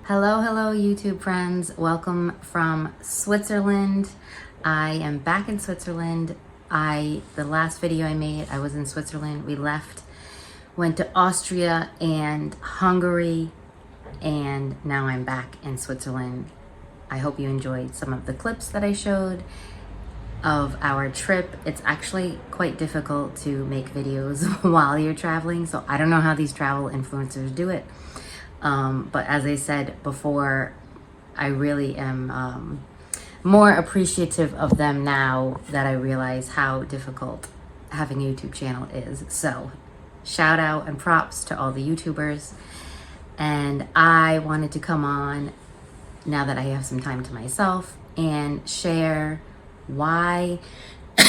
Hello, YouTube friends. Welcome from Switzerland. I am back in Switzerland. The last video I made, I was in Switzerland. We left, went to Austria and Hungary, and now I'm back in Switzerland. I hope you enjoyed some of the clips that I showed of our trip. It's actually quite difficult to make videos while you're traveling, so I don't know how these travel influencers do it. But as I said before, I really am more appreciative of them now that I realize how difficult having a YouTube channel is. So shout out and props to all the YouTubers. And I wanted to come on now that I have some time to myself and share why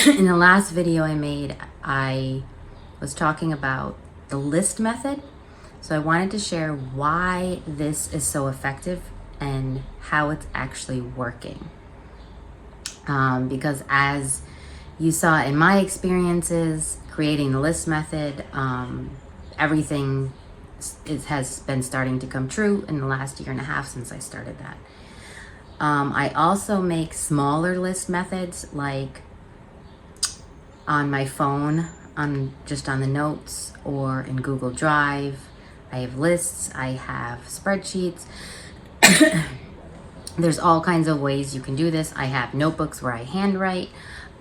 in the last video I made, I was talking about the list method. So I wanted to share why this is so effective and how it's actually working. Because as you saw in my experiences creating the list method, everything has been starting to come true in the last year and a half since I started that. I also make smaller list methods, like on my phone, just on the notes, or in Google Drive. I have lists, I have spreadsheets. There's all kinds of ways you can do this. I have notebooks where I handwrite.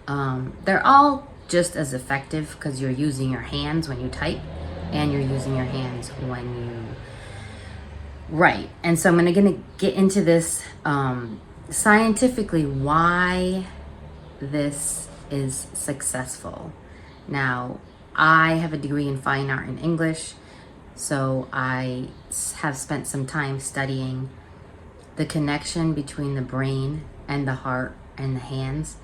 They're all just as effective because you're using your hands when you type and you're using your hands when you write. And so I'm gonna get into this scientifically, why this is successful. Now, I have a degree in fine art and English. So I have spent some time studying the connection between the brain and the heart and the hands,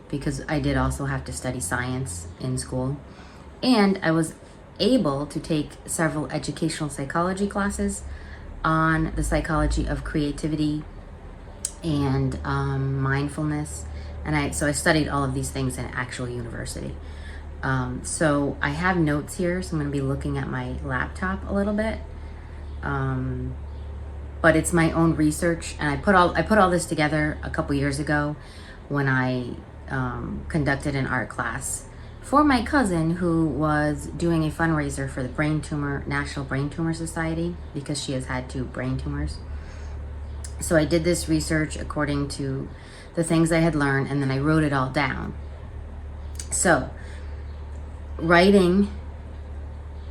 because I did also have to study science in school. And I was able to take several educational psychology classes on the psychology of creativity and mindfulness. And so I studied all of these things in actual university. So I have notes here, so I'm going to be looking at my laptop a little bit. But it's my own research, and I put all this together a couple years ago when I conducted an art class for my cousin who was doing a fundraiser for the National Brain Tumor Society, because she has had 2 brain tumors. So I did this research according to the things I had learned, and then I wrote it all down. So writing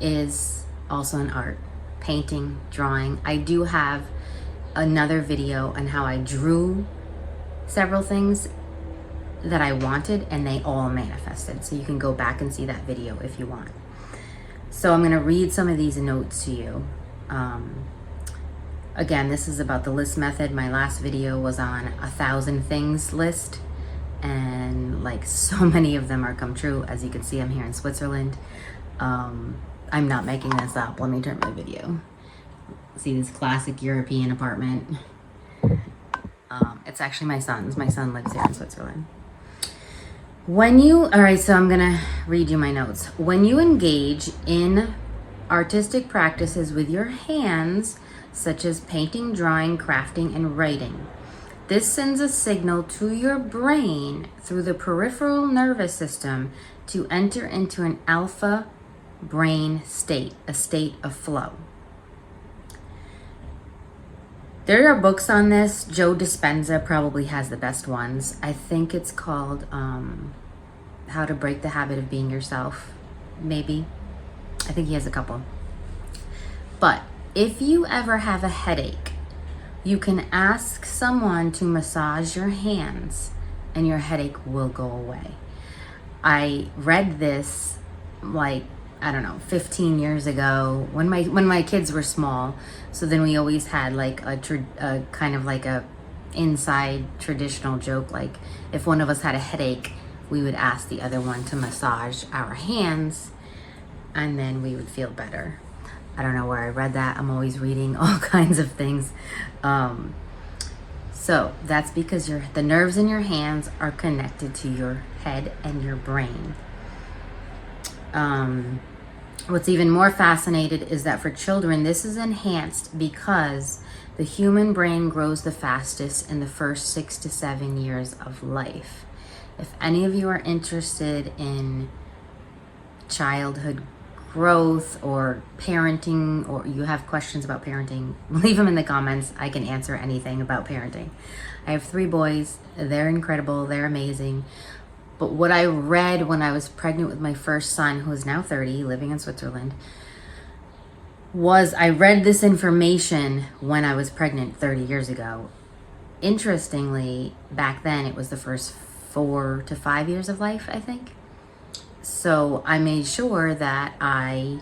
is also an art. Painting, drawing. I do have another video on how I drew several things that I wanted, and they all manifested. So you can go back and see that video if you want. So I'm going to read some of these notes to you. Again, this is about the list method. My last video was on 1,000 things list, and like so many of them are come true. As you can see, I'm here in Switzerland. I'm not making this up. Let me turn my video. See this classic European apartment. It's actually my son's. My son lives here in Switzerland. All right, so I'm gonna read you my notes. When you engage in artistic practices with your hands, such as painting, drawing, crafting, and writing, this sends a signal to your brain through the peripheral nervous system to enter into an alpha brain state, a state of flow. There are books on this. Joe Dispenza probably has the best ones. I think it's called How to Break the Habit of Being Yourself, maybe. I think he has a couple. But if you ever have a headache, you can ask someone to massage your hands and your headache will go away. I read this like, I don't know, 15 years ago when my kids were small. So then we always had like a kind of like a inside traditional joke. Like if one of us had a headache, we would ask the other one to massage our hands and then we would feel better. I don't know where I read that. I'm always reading all kinds of things. So that's because the nerves in your hands are connected to your head and your brain. What's even more fascinating is that for children, this is enhanced because the human brain grows the fastest in the first 6 to 7 years of life. If any of you are interested in childhood growth or parenting, or you have questions about parenting, leave them in the comments. I can answer anything about parenting. I have 3 boys. They're incredible. They're amazing. But what I read when I was pregnant with my first son, who is now 30, living in Switzerland, was I read this information when I was pregnant 30 years ago. Interestingly, back then it was the first 4 to 5 years of life, I think. So I made sure that I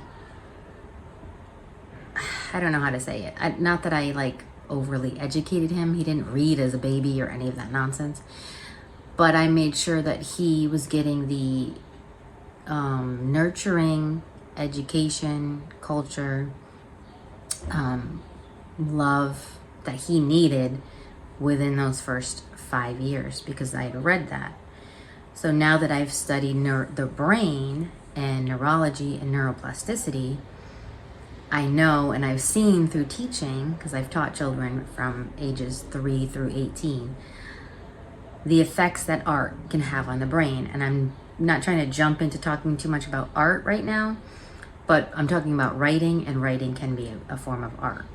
don't know how to say it. Not that I like overly educated him. He didn't read as a baby or any of that nonsense. But I made sure that he was getting the nurturing education, culture, love that he needed within those first 5 years, because I had read that. So now that I've studied the brain and neurology and neuroplasticity, I know, and I've seen through teaching, because I've taught children from ages 3 through 18, the effects that art can have on the brain. And I'm not trying to jump into talking too much about art right now, but I'm talking about writing, and writing can be a form of art.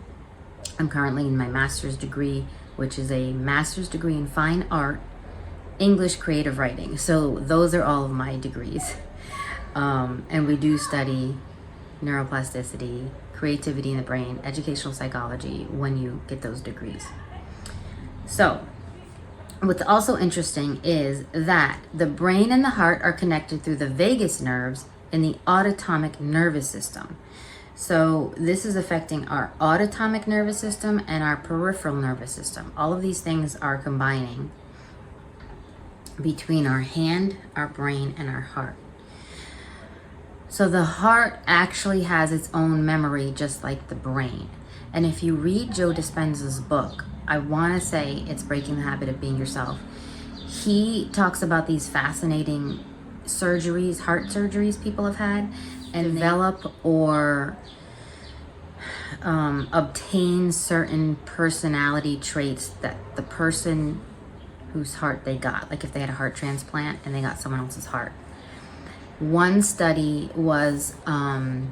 I'm currently in my master's degree, which is a master's degree in fine art, English creative writing. So those are all of my degrees. And we do study neuroplasticity, creativity in the brain, educational psychology when you get those degrees. So what's also interesting is that the brain and the heart are connected through the vagus nerves in the autonomic nervous system. So this is affecting our autonomic nervous system and our peripheral nervous system. All of these things are combining between our hand, our brain, and our heart. So the heart actually has its own memory, just like the brain. And if you read Joe Dispenza's book, I want to say it's Breaking the Habit of Being Yourself. He talks about these fascinating surgeries, heart surgeries people have had, and develop or obtain certain personality traits that the person whose heart they got, like if they had a heart transplant and they got someone else's heart. One study was an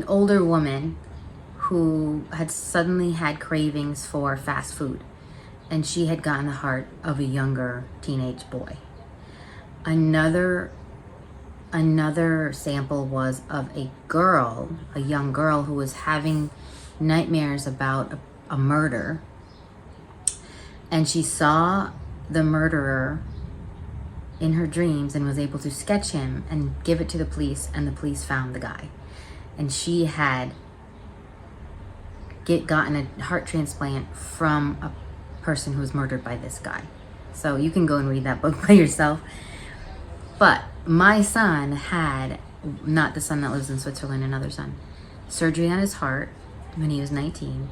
older woman who had suddenly had cravings for fast food, and she had gotten the heart of a younger teenage boy. Another sample was of a young girl who was having nightmares about a murder, and she saw the murderer in her dreams and was able to sketch him and give it to the police, and the police found the guy. And she had gotten a heart transplant from a person who was murdered by this guy. So you can go and read that book by yourself. But my son had, not the son that lives in Switzerland, another son, surgery on his heart when he was 19.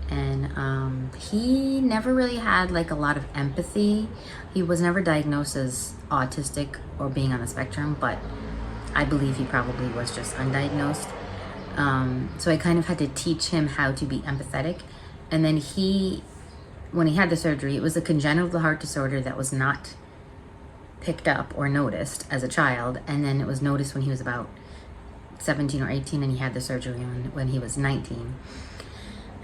And he never really had like a lot of empathy. He was never diagnosed as autistic or being on the spectrum, but I believe he probably was just undiagnosed. So I kind of had to teach him how to be empathetic. And then when he had the surgery, it was a congenital heart disorder that was not picked up or noticed as a child. And then it was noticed when he was about 17 or 18, and he had the surgery when he was 19.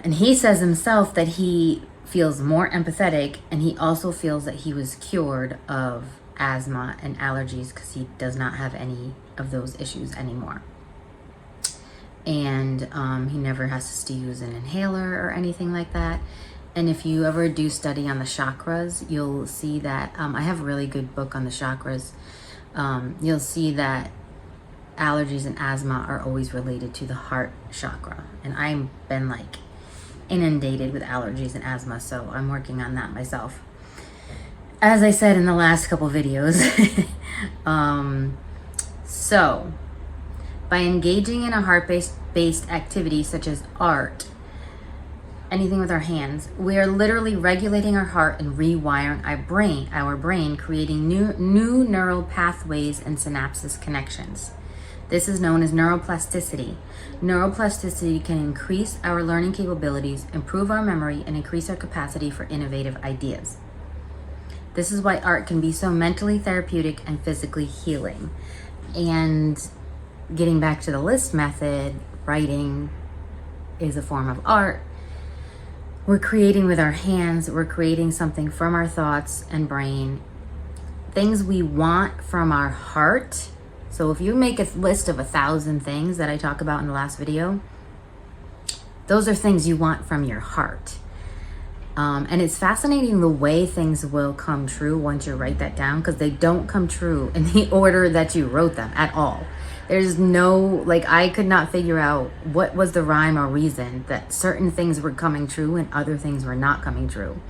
And he says himself that he feels more empathetic, and he also feels that he was cured of asthma and allergies because he does not have any of those issues anymore. And he never has to use an inhaler or anything like that. And if you ever do study on the chakras, you'll see that, I have a really good book on the chakras. You'll see that allergies and asthma are always related to the heart chakra. And I've been like inundated with allergies and asthma, so I'm working on that myself, as I said in the last couple videos. So by engaging in a heart-based activity such as art, anything with our hands, we are literally regulating our heart and rewiring our brain, creating new neural pathways and synapses connections. This is known as neuroplasticity. Neuroplasticity can increase our learning capabilities, improve our memory, and increase our capacity for innovative ideas. This is why art can be so mentally therapeutic and physically healing. And getting back to the list method, writing is a form of art. We're creating with our hands. We're creating something from our thoughts and brain. Things we want from our heart. So if you make a list of 1,000 things that I talk about in the last video, those are things you want from your heart. And it's fascinating the way things will come true once you write that down, because they don't come true in the order that you wrote them at all. There's no, like, I could not figure out what was the rhyme or reason that certain things were coming true and other things were not coming true.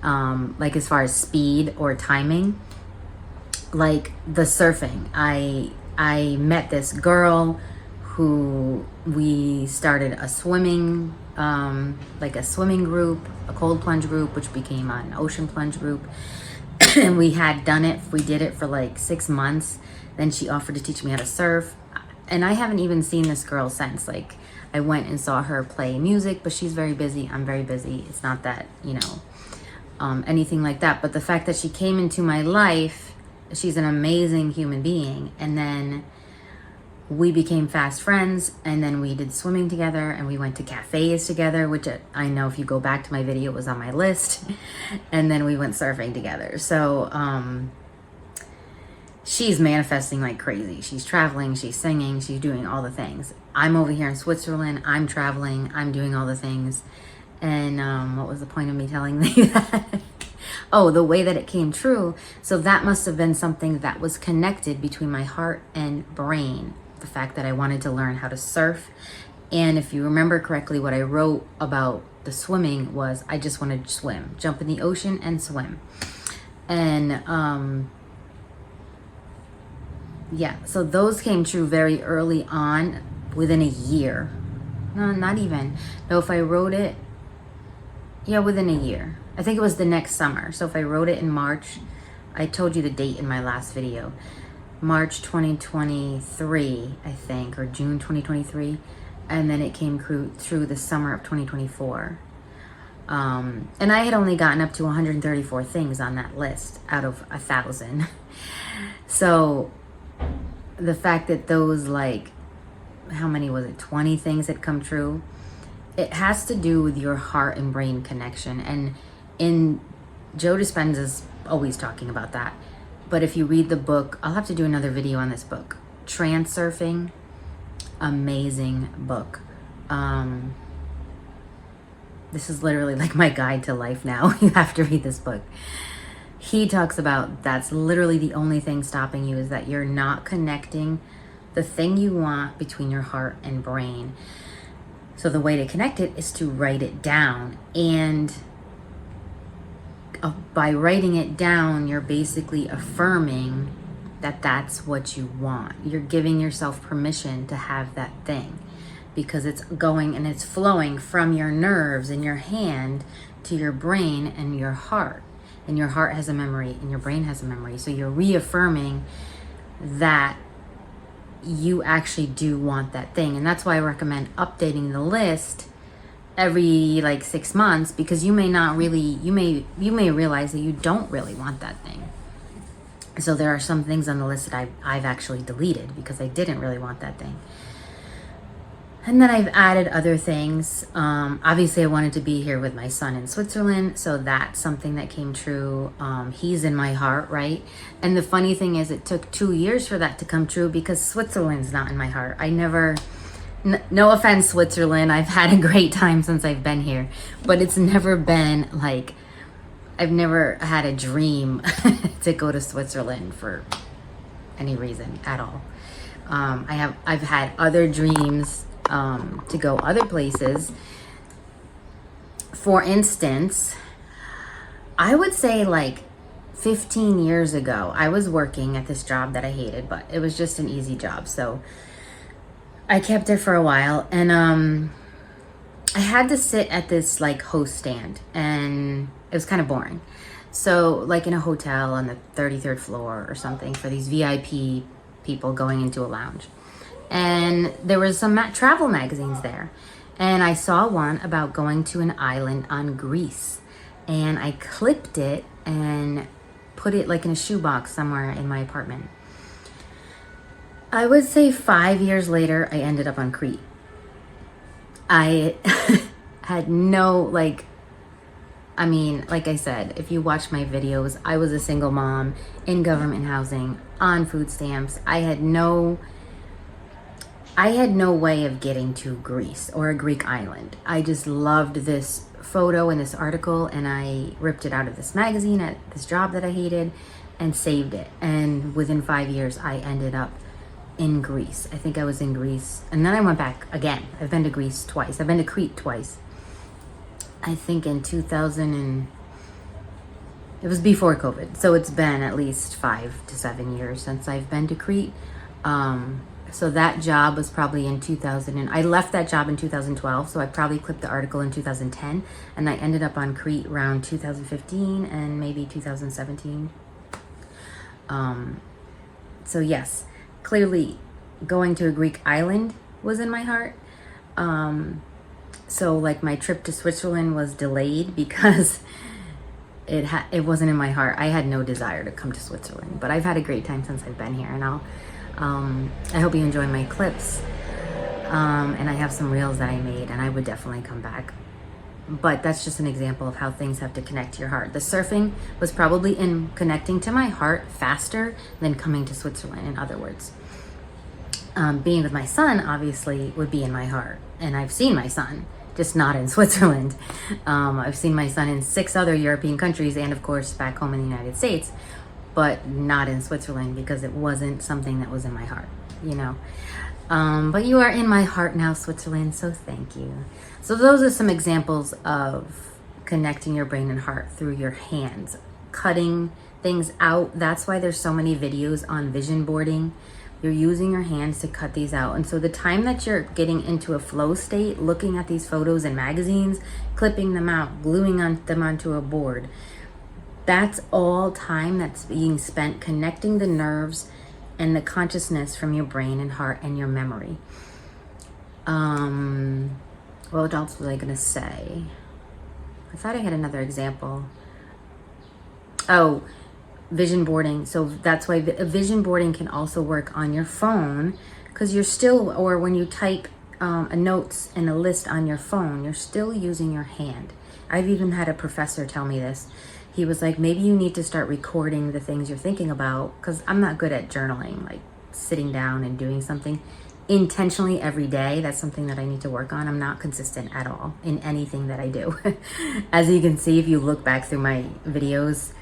Like as far as speed or timing, like the surfing. I met this girl who we started a swimming, like a swimming group, a cold plunge group, which became an ocean plunge group. And we did it for like 6 months. Then she offered to teach me how to surf. And I haven't even seen this girl since. Like, I went and saw her play music, but she's very busy. I'm very busy. It's not that, anything like that. But the fact that she came into my life, she's an amazing human being. And then we became fast friends, and then we did swimming together, and we went to cafes together, which I know if you go back to my video, it was on my list. And then we went surfing together. So she's manifesting like crazy. She's traveling, she's singing, she's doing all the things. I'm over here in Switzerland, I'm traveling, I'm doing all the things. And what was the point of me telling you that? Oh, the way that it came true. So that must have been something that was connected between my heart and brain. The fact that I wanted to learn how to surf. And if you remember correctly, what I wrote about the swimming was I just wanted to swim, jump in the ocean and swim. And yeah, so those came true very early on, within a year. No, not even. No, if I wrote it, yeah, within a year. I think it was the next summer. So if I wrote it in March, I told you the date in my last video. March 2023, I think, or June 2023. And then it came through the summer of 2024. And I had only gotten up to 134 things on that list out of 1,000. So the fact that those, like, how many was it? 20 things had come true. It has to do with your heart and brain connection. And Joe Dispenza's always talking about that. But if you read the book, I'll have to do another video on this book. Transurfing, amazing book. This is literally like my guide to life now. You have to read this book. He talks about that's literally the only thing stopping you, is that you're not connecting the thing you want between your heart and brain. So the way to connect it is to write it down. And by writing it down, you're basically affirming that that's what you want. You're giving yourself permission to have that thing, because it's going and it's flowing from your nerves in your hand to your brain and your heart. And your heart has a memory and your brain has a memory. So you're reaffirming that you actually do want that thing. And that's why I recommend updating the list every like 6 months, because you may not really, you may realize that you don't really want that thing. So there are some things on the list that I've actually deleted because I didn't really want that thing. And then I've added other things. Obviously I wanted to be here with my son in Switzerland, so that's something that came true. He's in my heart, right? And the funny thing is, it took 2 years for that to come true, because Switzerland's not in my heart. No offense, Switzerland, I've had a great time since I've been here, but it's never been like, I've never had a dream to go to Switzerland for any reason at all. I've had other dreams to go other places. For instance, I would say like 15 years ago, I was working at this job that I hated, but it was just an easy job. So I kept it for a while, and I had to sit at this like host stand, and it was kind of boring. So like in a hotel on the 33rd floor or something, for these VIP people going into a lounge. and there was some travel magazines there. And I saw one about going to an island on Greece, and I clipped it and put it like in a shoebox somewhere in my apartment. I would say 5 years later, I ended up on Crete. I had no, like I said, if you watch my videos, I was a single mom in government housing on food stamps. I had no way of getting to Greece or a Greek island. I just loved this photo and this article, and I ripped it out of this magazine at this job that I hated and saved it. And within 5 years, I ended up in Greece. I think I was in Greece, and then I went back again. I've been to Greece twice. I've been to Crete twice. I think in 2000 and it was before COVID, so it's been at least 5 to 7 years since I've been to Crete. So that job was probably in 2000, and I left that job in 2012, so I probably clipped the article in 2010, and I ended up on Crete around 2015 and maybe 2017. So yes, clearly going to a Greek island was in my heart. So like my trip to Switzerland was delayed because it wasn't in my heart. I had no desire to come to Switzerland, but I've had a great time since I've been here, and I hope you enjoy my clips. And I have some reels that I made, and I would definitely come back. But that's just an example of how things have to connect to your heart. The surfing was probably in connecting to my heart faster than coming to Switzerland, in other words. Being with my son obviously would be in my heart, and I've seen my son, just not in Switzerland. I've seen my son in 6 other European countries, and of course back home in the United States, but not in Switzerland because it wasn't something that was in my heart, you know. But you are in my heart now, Switzerland, so thank you. So those are some examples of connecting your brain and heart through your hands, cutting things out. That's why there's so many videos on vision boarding. You're using your hands to cut these out. And so the time that you're getting into a flow state, looking at these photos and magazines, clipping them out, gluing them onto a board, that's all time that's being spent connecting the nerves and the consciousness from your brain and heart and your memory. What else was I gonna say? I thought I had another example. Oh, vision boarding. So that's why vision boarding can also work on your phone, because you're still, or when you type a notes and a list on your phone, you're still using your hand. I've even had a professor tell me this. He was like, maybe you need to start recording the things you're thinking about, because I'm not good at journaling, like sitting down and doing something intentionally every day. That's something that I need to work on. I'm not consistent at all in anything that I do. As you can see, if you look back through my videos,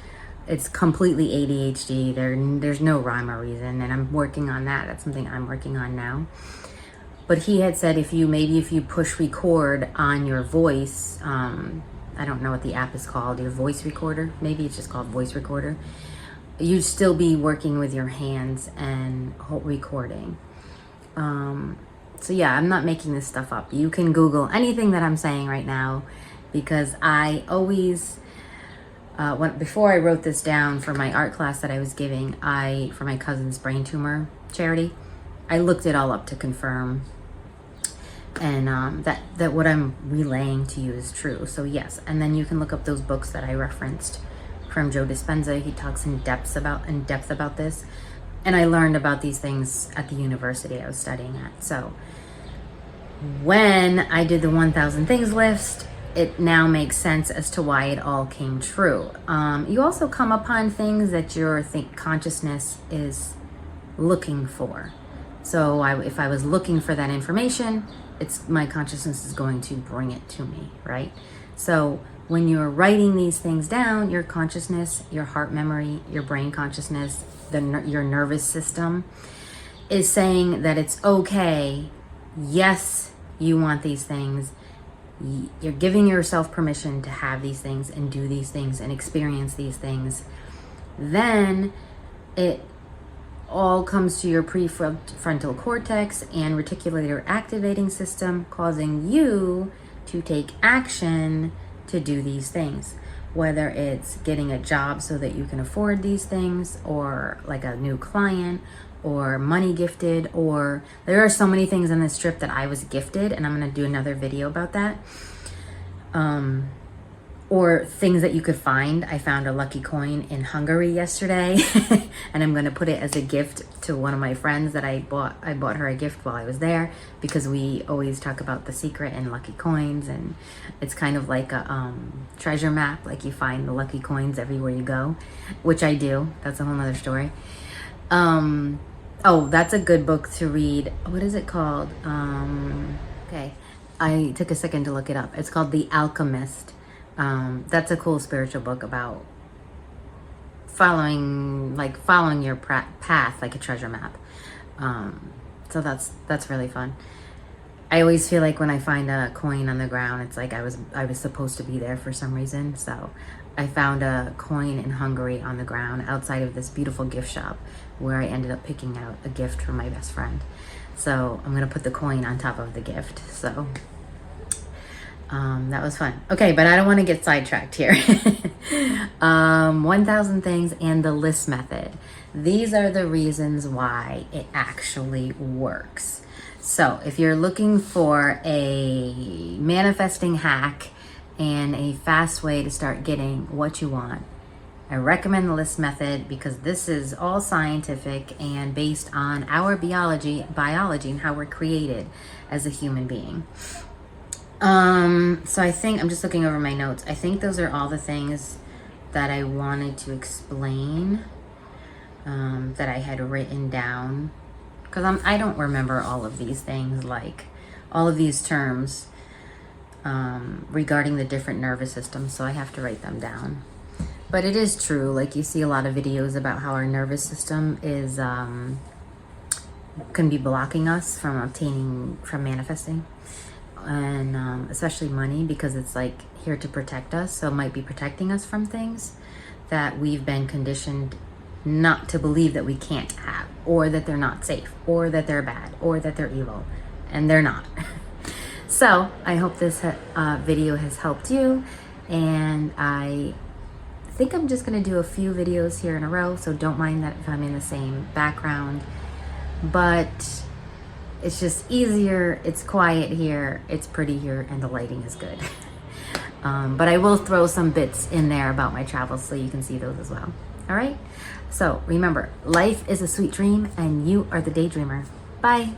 it's completely ADHD. There's no rhyme or reason, and I'm working on that. That's something I'm working on now. But he had said if you push record on your voice, I don't know what the app is called, your voice recorder, maybe it's just called voice recorder, you'd still be working with your hands and recording. So yeah, I'm not making this stuff up. You can Google anything that I'm saying right now, because I always, before I wrote this down for my art class that I was giving, for my cousin's brain tumor charity, I looked it all up to confirm, and that what I'm relaying to you is true. So yes, and then you can look up those books that I referenced from Joe Dispenza. He talks in depth about this, and I learned about these things at the university I was studying at. So when I did the 1000 things list, it now makes sense as to why it all came true. You also come upon things that your consciousness is looking for. So if I was looking for that information, my consciousness is going to bring it to me, right? So when you're writing these things down, your consciousness, your heart memory, your brain consciousness, your nervous system is saying that it's okay. Yes, you want these things. You're giving yourself permission to have these things and do these things and experience these things. Then it all comes to your prefrontal cortex and reticular activating system, causing you to take action to do these things. Whether it's getting a job so that you can afford these things, or like a new client, or money gifted, or there are so many things on this trip that I was gifted, and I'm going to do another video about that. Or things that you could find. I found a lucky coin in Hungary yesterday and I'm going to put it as a gift to one of my friends that I bought her a gift while I was there, because we always talk about The Secret and lucky coins, and it's kind of like a treasure map. Like you find the lucky coins everywhere you go, which I do. That's a whole nother story. Oh, that's a good book to read. What is it called? Okay, I took a second to look it up. It's called The Alchemist. That's a cool spiritual book about following your path like a treasure map. So that's really fun. I always feel like when I find a coin on the ground, it's like I was supposed to be there for some reason. So I found a coin in Hungary on the ground outside of this beautiful gift shop, where I ended up picking out a gift for my best friend. So I'm gonna put the coin on top of the gift. So that was fun. Okay, but I don't want to get sidetracked here. 1,000 things and the list method. These are the reasons why it actually works. So if you're looking for a manifesting hack and a fast way to start getting what you want, I recommend the list method, because this is all scientific and based on our biology and how we're created as a human being. So I think, I'm just looking over my notes. I think those are all the things that I wanted to explain, that I had written down, because I don't remember all of these things, like all of these terms, regarding the different nervous systems. So I have to write them down. But it is true. Like, you see a lot of videos about how our nervous system is, can be blocking us from manifesting. And especially money, because it's like here to protect us. So it might be protecting us from things that we've been conditioned not to believe that we can't have, or that they're not safe, or that they're bad, or that they're evil, and they're not. So I hope this video has helped you, and I think I'm just gonna do a few videos here in a row, so don't mind that if I'm in the same background, but it's just easier, it's quiet here, it's pretty here, and the lighting is good. But I will throw some bits in there about my travels so you can see those as well. All right? So remember, life is a sweet dream, and you are the daydreamer. Bye.